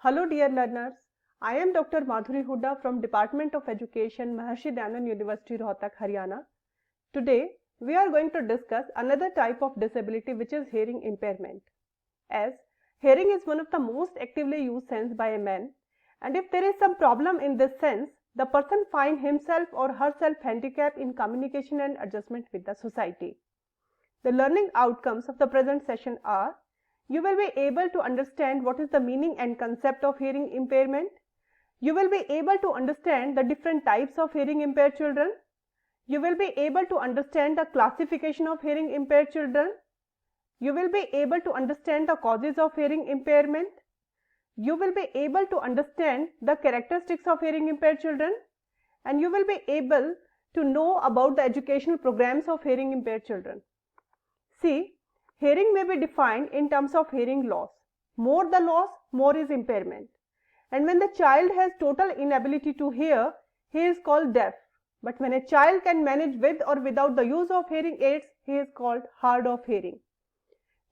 Hello dear learners, I am Dr. Madhuri Hooda from Department of Education, Maharshi Dyanand University, Rohtak, Haryana. Today we are going to discuss another type of disability which is hearing impairment. As hearing is one of the most actively used sense by a man, and if there is some problem in this sense, the person finds himself or herself handicapped in communication and adjustment with the society. The learning outcomes of the present session are: you will be able to understand what is the meaning and concept of hearing impairment. You will be able to understand the different types of hearing impaired children. You will be able to understand the classification of hearing impaired children. You will be able to understand the causes of hearing impairment. You will be able to understand the characteristics of hearing impaired children. And you will be able to know about the educational programs of hearing impaired children. See, hearing may be defined in terms of hearing loss. More the loss, more is impairment. And when the child has total inability to hear, he is called deaf. But when a child can manage with or without the use of hearing aids, he is called hard of hearing.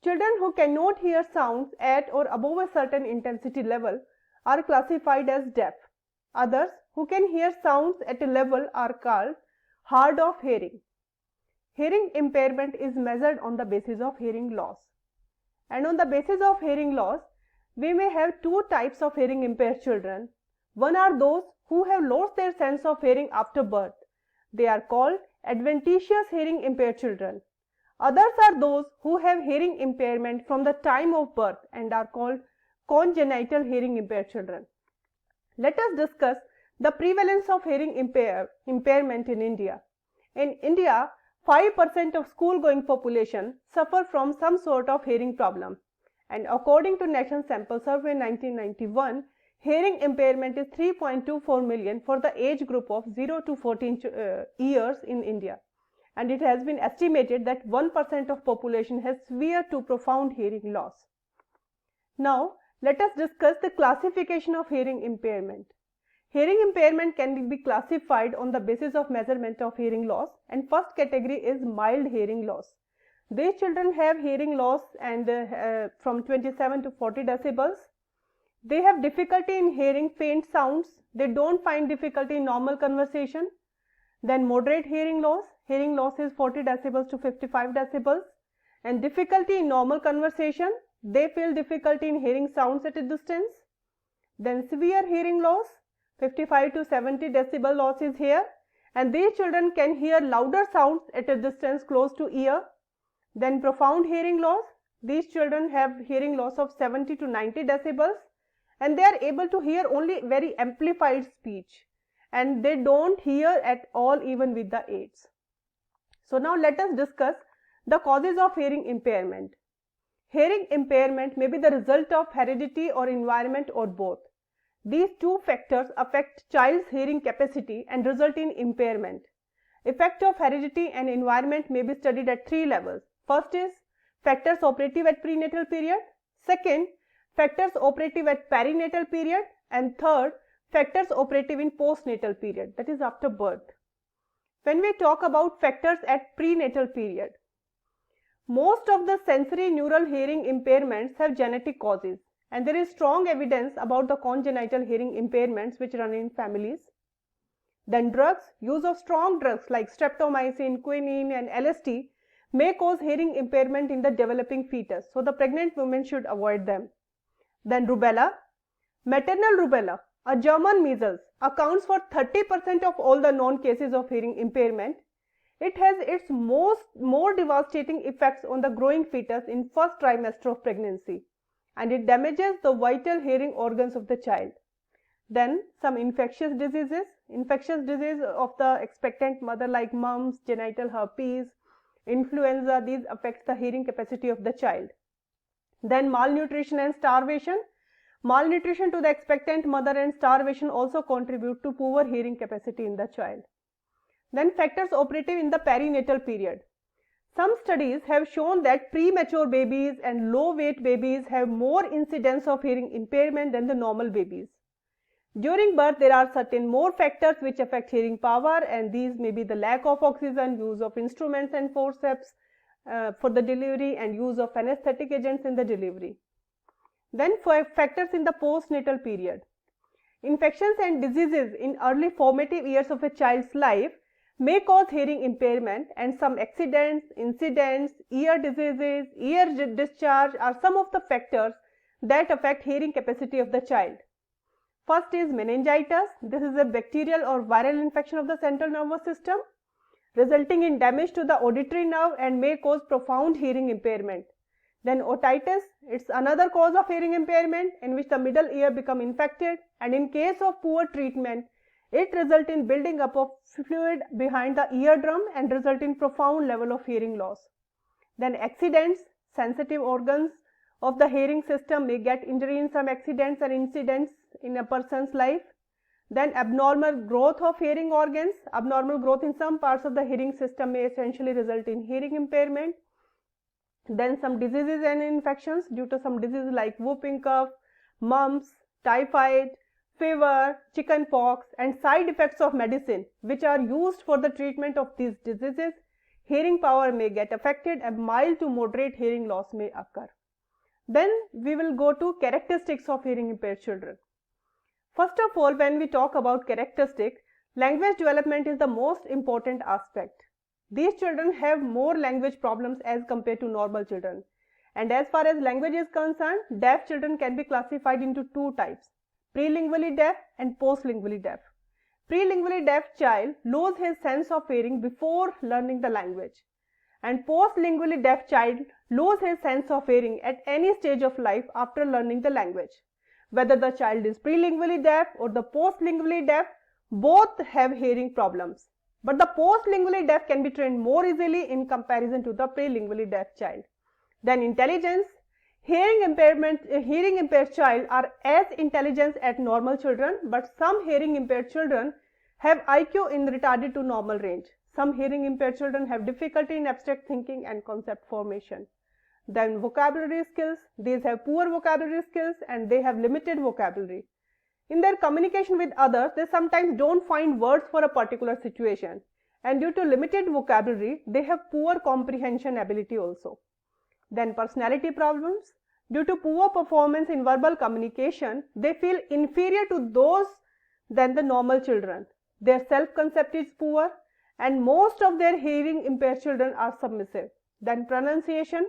Children who cannot hear sounds at or above a certain intensity level are classified as deaf. Others who can hear sounds at a level are called hard of hearing. Hearing impairment is measured on the basis of hearing loss. And on the basis of hearing loss, we may have two types of hearing impaired children. One are those who have lost their sense of hearing after birth. They are called adventitious hearing impaired children. Others are those who have hearing impairment from the time of birth and are called congenital hearing impaired children. Let us discuss the prevalence of hearing impairment in India. In India, 5% of school-going population suffer from some sort of hearing problem, and according to National Sample Survey 1991, hearing impairment is 3.24 million for the age group of 0 to 14 years in India, and it has been estimated that 1% of population has severe to profound hearing loss. Now, let us discuss the classification of hearing impairment. Hearing impairment can be classified on the basis of measurement of hearing loss, and first category is mild hearing loss. These children have hearing loss and from 27 to 40 decibels. They have difficulty in hearing faint sounds. They don't find difficulty in normal conversation. Then moderate hearing loss is 40 decibels to 55 decibels, and difficulty in normal conversation. They feel difficulty in hearing sounds at a distance. Then severe hearing loss, 55 to 70 decibel loss is here, and these children can hear louder sounds at a distance close to ear. Then profound hearing loss, these children have hearing loss of 70 to 90 decibels, and they are able to hear only very amplified speech, and they don't hear at all even with the aids. So now let us discuss the causes of hearing impairment. Hearing impairment may be the result of heredity or environment or both. These two factors affect child's hearing capacity and result in impairment. Effect of heredity and environment may be studied at three levels. First is factors operative at prenatal period. Second, factors operative at perinatal period. And third, factors operative in postnatal period, that is after birth. When we talk about factors at prenatal period, most of the sensory neural hearing impairments have genetic causes, and there is strong evidence about the congenital hearing impairments which run in families. Then drugs, use of strong drugs like streptomycin, quinine and LSD may cause hearing impairment in the developing fetus, so the pregnant women should avoid them. Then rubella, maternal rubella, a German measles, accounts for 30% of all the known cases of hearing impairment. It has its more devastating effects on the growing fetus in first trimester of pregnancy, and it damages the vital hearing organs of the child. Then some infectious disease of the expectant mother like mumps, genital herpes, influenza, these affect the hearing capacity of the child. Then malnutrition and starvation. Malnutrition to the expectant mother and starvation also contribute to poor hearing capacity in the child. Then factors operative in the perinatal period. Some studies have shown that premature babies and low weight babies have more incidence of hearing impairment than the normal babies. During birth, there are certain more factors which affect hearing power, and these may be the lack of oxygen, use of instruments and forceps for the delivery, and use of anesthetic agents in the delivery. Then factors in the postnatal period. Infections and diseases in early formative years of a child's life may cause hearing impairment, and some accidents, incidents, ear diseases, ear discharge are some of the factors that affect hearing capacity of the child. First is meningitis. This is a bacterial or viral infection of the central nervous system resulting in damage to the auditory nerve and may cause profound hearing impairment. Then otitis, it's another cause of hearing impairment in which the middle ear become infected, and in case of poor treatment, it results in building up of fluid behind the eardrum and result in profound level of hearing loss. Then accidents, sensitive organs of the hearing system may get injury in some accidents and incidents in a person's life. Then abnormal growth of hearing organs, abnormal growth in some parts of the hearing system may essentially result in hearing impairment. Then some diseases and infections due to some diseases like whooping cough, mumps, typhoid, fever, chicken pox, and side effects of medicine which are used for the treatment of these diseases, hearing power may get affected and mild to moderate hearing loss may occur. Then we will go to characteristics of hearing impaired children. First of all, when we talk about characteristics, language development is the most important aspect. These children have more language problems as compared to normal children. And as far as language is concerned, deaf children can be classified into two types: prelingually deaf and postlingually deaf. Prelingually deaf child loses his sense of hearing before learning the language, and postlingually deaf child loses his sense of hearing at any stage of life after learning the language. Whether the child is prelingually deaf or the postlingually deaf, both have hearing problems. But the postlingually deaf can be trained more easily in comparison to the prelingually deaf child. Then intelligence. Hearing impaired child are as intelligent as normal children, but some hearing impaired children have IQ in retarded to normal range. Some hearing impaired children have difficulty in abstract thinking and concept formation. Then vocabulary skills. These have poor vocabulary skills and they have limited vocabulary. In their communication with others, they sometimes don't find words for a particular situation, and due to limited vocabulary, they have poor comprehension ability also. Then personality problems. Due to poor performance in verbal communication, they feel inferior to those than the normal children. Their self-concept is poor, and most of their hearing impaired children are submissive. Then pronunciation.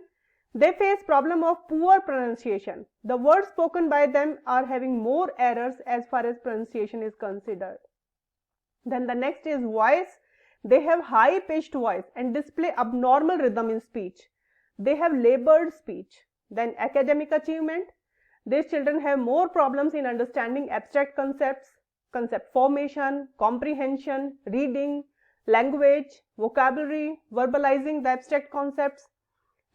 They face problem of poor pronunciation. The words spoken by them are having more errors as far as pronunciation is considered. Then the next is voice. They have high pitched voice and display abnormal rhythm in speech. They have labored speech. Then academic achievement. These children have more problems in understanding abstract concepts, concept formation, comprehension, reading, language, vocabulary, verbalizing the abstract concepts.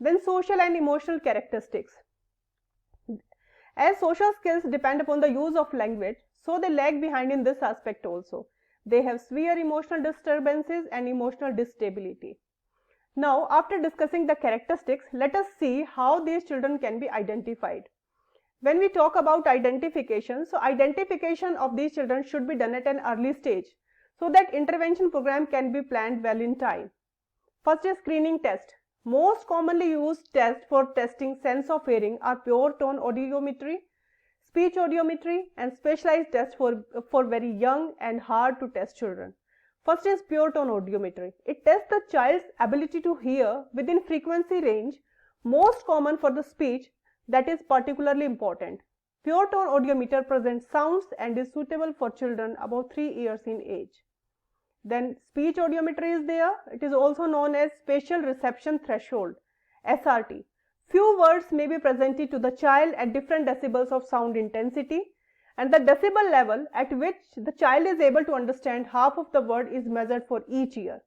Then social and emotional characteristics. As social skills depend upon the use of language, so they lag behind in this aspect also. They have severe emotional disturbances and emotional instability. Now, after discussing the characteristics, let us see how these children can be identified. When we talk about identification, so identification of these children should be done at an early stage so that intervention program can be planned well in time. First is screening test. Most commonly used tests for testing sense of hearing are pure tone audiometry, speech audiometry, and specialized tests for very young and hard to test children. First is pure tone audiometry. It tests the child's ability to hear within frequency range, most common for the speech, that is particularly important. Pure tone audiometer presents sounds and is suitable for children above 3 years in age. Then speech audiometry is there. It is also known as spatial reception threshold, SRT. Few words may be presented to the child at different decibels of sound intensity, and the decibel level at which the child is able to understand half of the word is measured for each ear.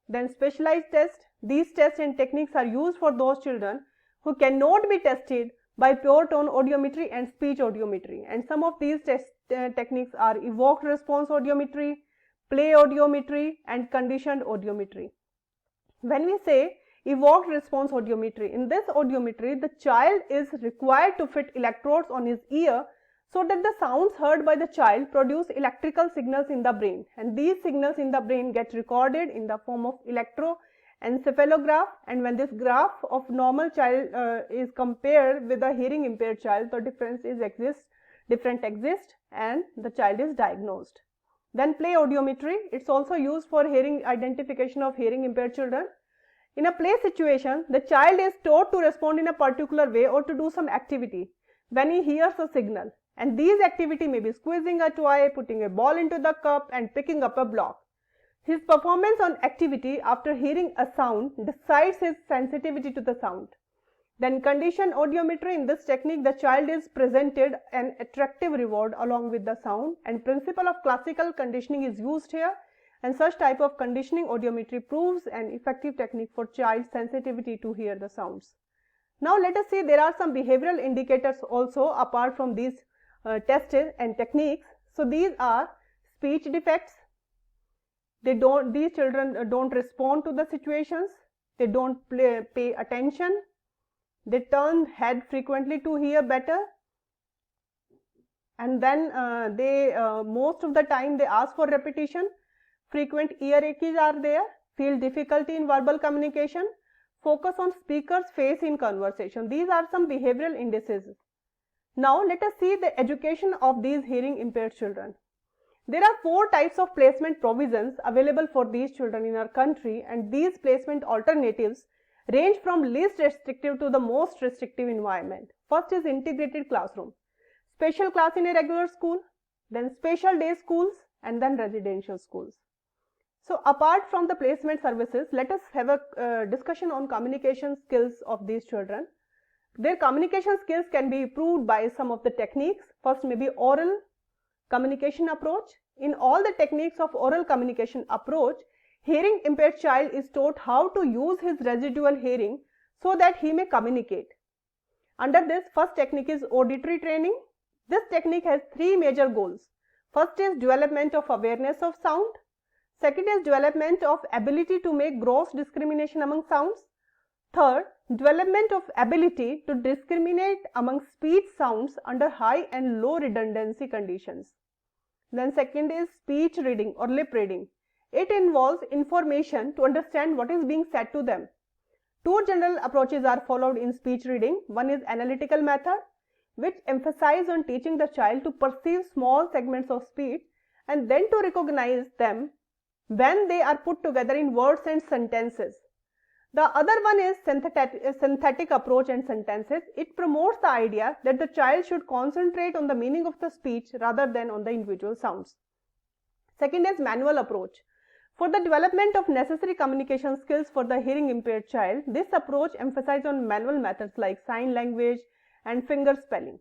Then specialized tests. These tests and techniques are used for those children who cannot be tested by pure tone audiometry and speech audiometry, and some of these techniques are evoked response audiometry, play audiometry, and conditioned audiometry. When we say evoked response audiometry, in this audiometry the child is required to fit electrodes on his ear so that the sounds heard by the child produce electrical signals in the brain, and these signals in the brain get recorded in the form of encephalograph, and when this graph of normal child is compared with a hearing impaired child, the difference exists and the child is diagnosed. Then play audiometry, it's also used for hearing identification of hearing impaired children. In a play situation, the child is taught to respond in a particular way or to do some activity when he hears a signal, and these activity may be squeezing a toy, putting a ball into the cup and picking up a block. His performance on activity after hearing a sound decides his sensitivity to the sound. Then condition audiometry, in this technique the child is presented an attractive reward along with the sound, and principle of classical conditioning is used here, and such type of conditioning audiometry proves an effective technique for child sensitivity to hear the sounds. Now let us see there are some behavioral indicators also apart from these tests and techniques. So these are speech defects. These children don't respond to the situations, they don't pay attention, they turn head frequently to hear better, and then most of the time they ask for repetition. Frequent ear aches are there, feel difficulty in verbal communication, focus on speaker's face in conversation. These are some behavioral indices. Now let us see the education of these hearing impaired children. There are 4 types of placement provisions available for these children in our country, and these placement alternatives range from least restrictive to the most restrictive environment. First is integrated classroom, special class in a regular school, then special day schools, and then residential schools. So apart from the placement services, let us have a discussion on communication skills of these children. Their communication skills can be improved by some of the techniques. First may be oral communication approach. In all the techniques of oral communication approach, hearing impaired child is taught how to use his residual hearing so that he may communicate. Under this, first technique is auditory training. This technique has 3 major goals. First is development of awareness of sound. Second is development of ability to make gross discrimination among sounds. Third, development of ability to discriminate among speech sounds under high and low redundancy conditions. Then second is speech reading or lip reading. It involves information to understand what is being said to them. 2 general approaches are followed in speech reading. One is analytical method, which emphasizes on teaching the child to perceive small segments of speech and then to recognize them when they are put together in words and sentences. The other one is synthetic approach and sentences. It promotes the idea that the child should concentrate on the meaning of the speech rather than on the individual sounds. Second is manual approach. For the development of necessary communication skills for the hearing impaired child, this approach emphasizes on manual methods like sign language and finger spelling.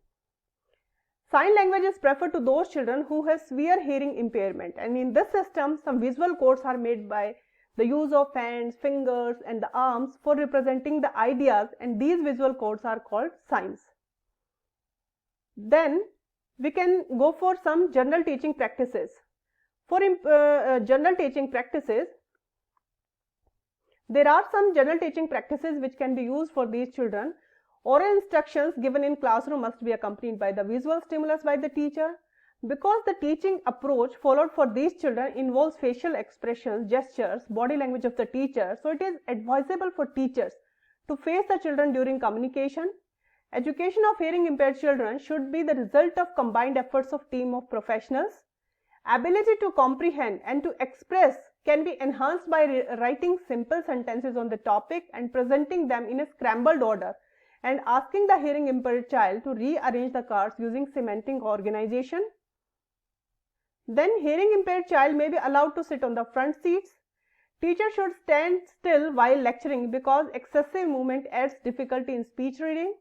Sign language is preferred to those children who have severe hearing impairment, and in this system some visual codes are made by the use of hands, fingers and the arms for representing the ideas, and these visual codes are called signs. Then we can go for some general teaching practices. For general teaching practices, there are some general teaching practices which can be used for these children. Oral instructions given in classroom must be accompanied by the visual stimulus by the teacher. Because the teaching approach followed for these children involves facial expressions, gestures, body language of the teacher, so it is advisable for teachers to face the children during communication. Education of hearing impaired children should be the result of combined efforts of team of professionals. Ability to comprehend and to express can be enhanced by writing simple sentences on the topic and presenting them in a scrambled order, and asking the hearing impaired child to rearrange the cards using semantic organization. Then hearing impaired child may be allowed to sit on the front seats. Teacher should stand still while lecturing because excessive movement adds difficulty in speech reading.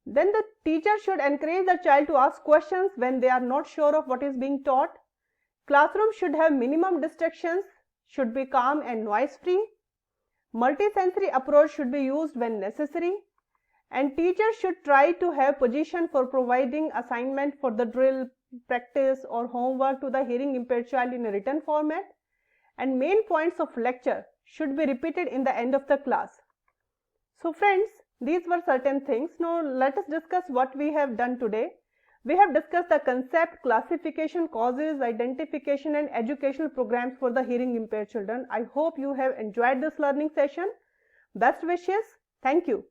Then the teacher should encourage the child to ask questions when they are not sure of what is being taught. Classroom should have minimum distractions, should be calm and noise free. Multisensory approach should be used when necessary. And teachers should try to have position for providing assignment for the drill, practice or homework to the hearing impaired child in a written format. And main points of lecture should be repeated in the end of the class. So friends, these were certain things. Now let us discuss what we have done today. We have discussed the concept, classification, causes, identification and educational programs for the hearing impaired children. I hope you have enjoyed this learning session. Best wishes. Thank you.